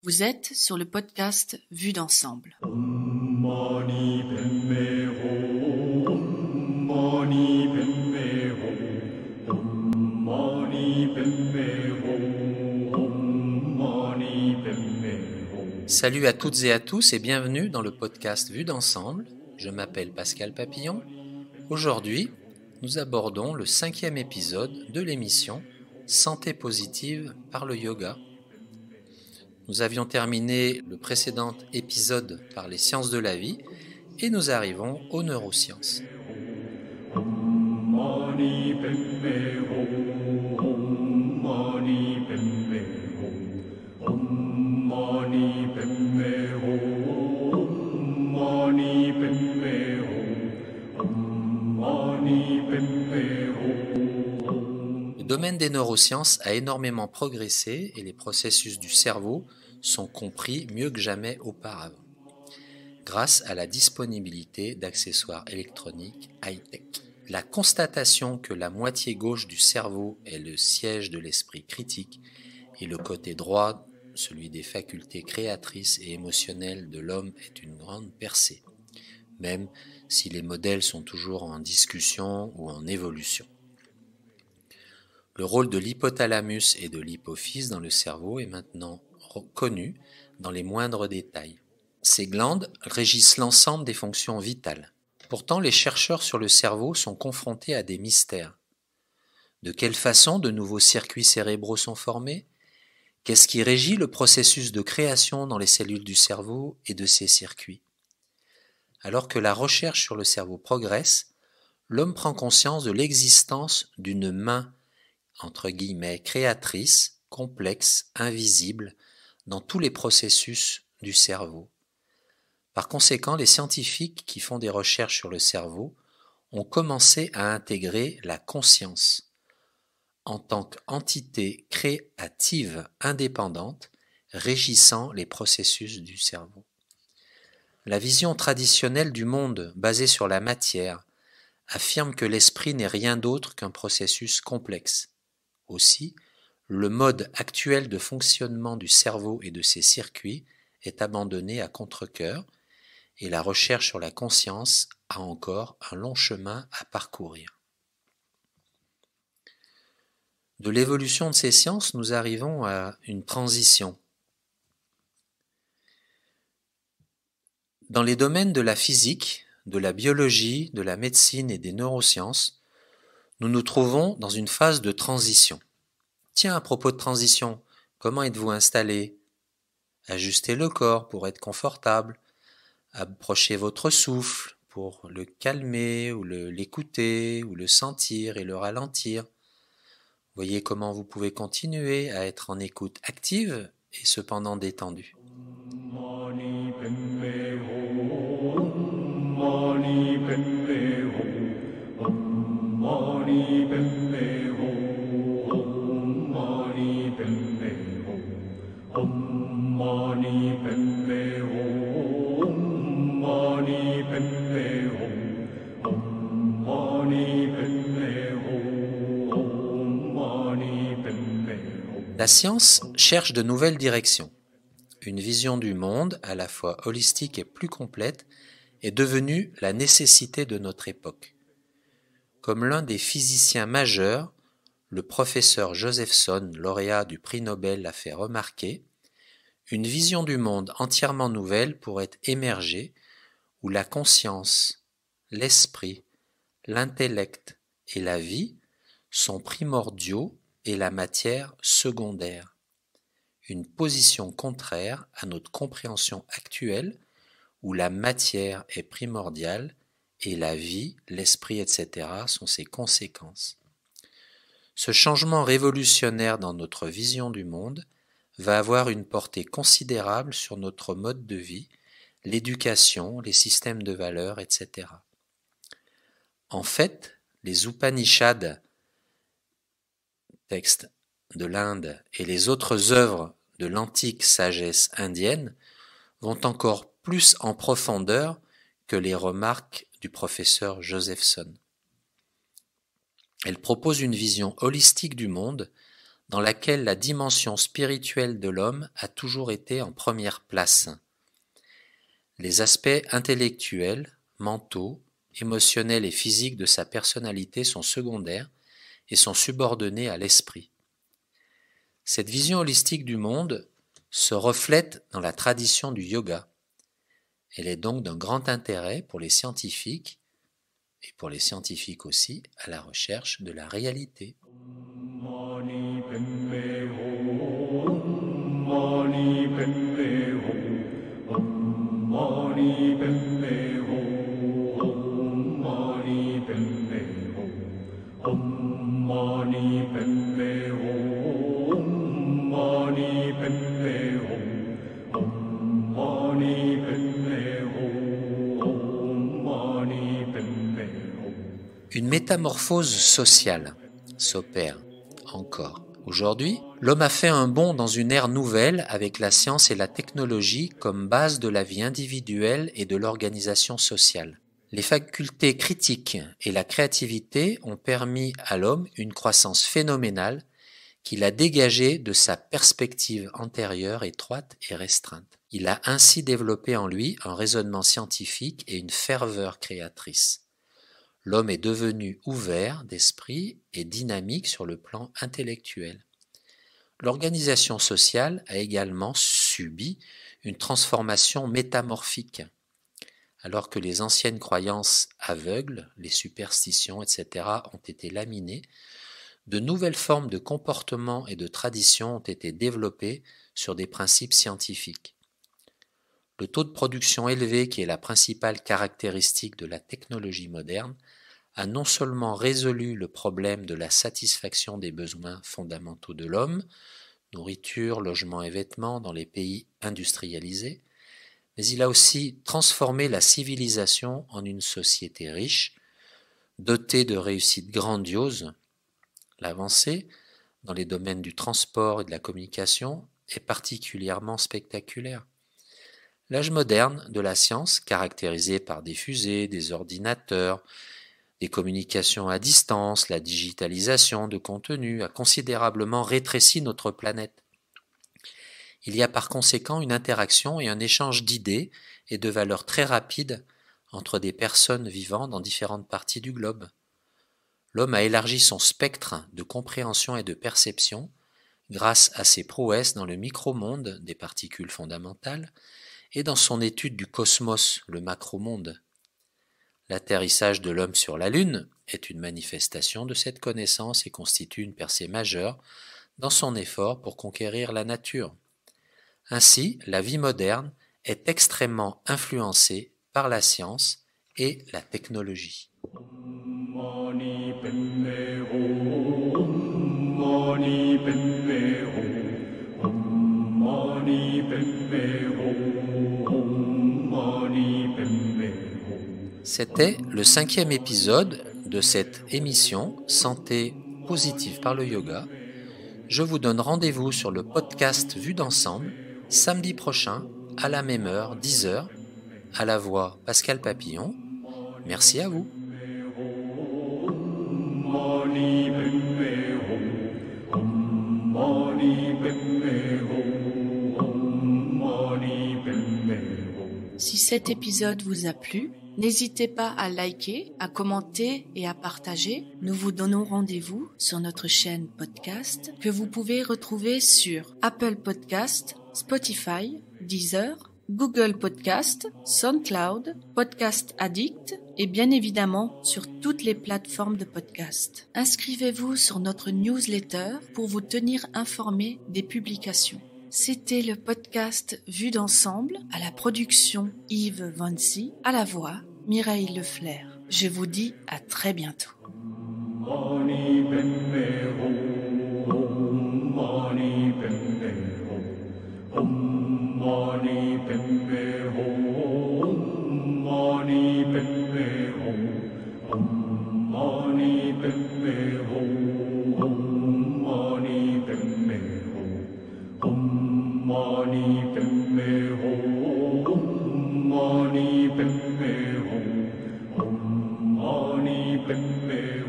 Vous êtes sur le podcast Vue d'ensemble. Salut à toutes et à tous et bienvenue dans le podcast Vue d'ensemble. Je m'appelle Pascal Papillon. Aujourd'hui, nous abordons le 5e épisode de l'émission Santé positive par le yoga. Nous avions terminé le précédent épisode par les sciences de la vie et nous arrivons aux neurosciences. Le domaine des neurosciences a énormément progressé et les processus du cerveau sont compris mieux que jamais auparavant, grâce à la disponibilité d'accessoires électroniques high-tech. La constatation que la moitié gauche du cerveau est le siège de l'esprit critique et le côté droit, celui des facultés créatrices et émotionnelles de l'homme, est une grande percée, même si les modèles sont toujours en discussion ou en évolution. Le rôle de l'hypothalamus et de l'hypophyse dans le cerveau est maintenant connu dans les moindres détails. Ces glandes régissent l'ensemble des fonctions vitales. Pourtant, les chercheurs sur le cerveau sont confrontés à des mystères. De quelle façon de nouveaux circuits cérébraux sont formés ? Qu'est-ce qui régit le processus de création dans les cellules du cerveau et de ces circuits ? Alors que la recherche sur le cerveau progresse, l'homme prend conscience de l'existence d'une main entre guillemets, créatrice, complexe, invisible, dans tous les processus du cerveau. Par conséquent, les scientifiques qui font des recherches sur le cerveau ont commencé à intégrer la conscience en tant qu'entité créative indépendante régissant les processus du cerveau. La vision traditionnelle du monde basée sur la matière affirme que l'esprit n'est rien d'autre qu'un processus complexe. Aussi, le mode actuel de fonctionnement du cerveau et de ses circuits est abandonné à contre-cœur et la recherche sur la conscience a encore un long chemin à parcourir. De l'évolution de ces sciences, nous arrivons à une transition. Dans les domaines de la physique, de la biologie, de la médecine et des neurosciences, nous nous trouvons dans une phase de transition. Tiens, à propos de transition, comment êtes-vous installé ? Ajustez le corps pour être confortable, approchez votre souffle pour le calmer ou l'écouter ou le sentir et le ralentir. Voyez comment vous pouvez continuer à être en écoute active et cependant détendue. La science cherche de nouvelles directions. Une vision du monde, à la fois holistique et plus complète, est devenue la nécessité de notre époque. Comme l'un des physiciens majeurs, le professeur Josephson, lauréat du prix Nobel, l'a fait remarquer, une vision du monde entièrement nouvelle pourrait émerger où la conscience, l'esprit, l'intellect et la vie sont primordiaux et la matière secondaire. Une position contraire à notre compréhension actuelle où la matière est primordiale et la vie, l'esprit, etc. sont ses conséquences. Ce changement révolutionnaire dans notre vision du monde va avoir une portée considérable sur notre mode de vie, l'éducation, les systèmes de valeurs, etc. En fait, les Upanishads, textes de l'Inde, et les autres œuvres de l'antique sagesse indienne vont encore plus en profondeur que les remarques du professeur Josephson. Elles proposent une vision holistique du monde dans laquelle la dimension spirituelle de l'homme a toujours été en première place. Les aspects intellectuels, mentaux, émotionnels et physiques de sa personnalité sont secondaires et sont subordonnés à l'esprit. Cette vision holistique du monde se reflète dans la tradition du yoga. Elle est donc d'un grand intérêt pour les scientifiques, et pour les scientifiques aussi, à la recherche de la réalité. Une métamorphose sociale s'opère encore. Aujourd'hui, l'homme a fait un bond dans une ère nouvelle avec la science et la technologie comme base de la vie individuelle et de l'organisation sociale. Les facultés critiques et la créativité ont permis à l'homme une croissance phénoménale qu'il a dégagée de sa perspective antérieure étroite et restreinte. Il a ainsi développé en lui un raisonnement scientifique et une ferveur créatrice. L'homme est devenu ouvert d'esprit et dynamique sur le plan intellectuel. L'organisation sociale a également subi une transformation métamorphique. Alors que les anciennes croyances aveugles, les superstitions, etc. ont été laminées, de nouvelles formes de comportement et de tradition ont été développées sur des principes scientifiques. Le taux de production élevé, qui est la principale caractéristique de la technologie moderne, a non seulement résolu le problème de la satisfaction des besoins fondamentaux de l'homme, nourriture, logement et vêtements dans les pays industrialisés, mais il a aussi transformé la civilisation en une société riche, dotée de réussites grandioses. L'avancée dans les domaines du transport et de la communication est particulièrement spectaculaire. L'âge moderne de la science, caractérisé par des fusées, des ordinateurs, des communications à distance, la digitalisation de contenu, a considérablement rétréci notre planète. Il y a par conséquent une interaction et un échange d'idées et de valeurs très rapides entre des personnes vivant dans différentes parties du globe. L'homme a élargi son spectre de compréhension et de perception grâce à ses prouesses dans le micromonde des particules fondamentales et dans son étude du cosmos, le macromonde. L'atterrissage de l'homme sur la Lune est une manifestation de cette connaissance et constitue une percée majeure dans son effort pour conquérir la nature. Ainsi, la vie moderne est extrêmement influencée par la science et la technologie. C'était le 5e épisode de cette émission Santé positive par le yoga. Je vous donne rendez-vous sur le podcast Vue d'ensemble samedi prochain à la même heure, 10h, à la voix Pascal Papillon. Merci à vous. Si cet épisode vous a plu, n'hésitez pas à liker, à commenter et à partager. Nous vous donnons rendez-vous sur notre chaîne podcast que vous pouvez retrouver sur Apple Podcast, Spotify, Deezer, Google Podcast, SoundCloud, Podcast Addict et bien évidemment sur toutes les plateformes de podcast. Inscrivez-vous sur notre newsletter pour vous tenir informé des publications. C'était le podcast Vue d'ensemble, à la production Yves Vancy, à la voix Mireille Leflair. Je vous dis à très bientôt. Mani Padme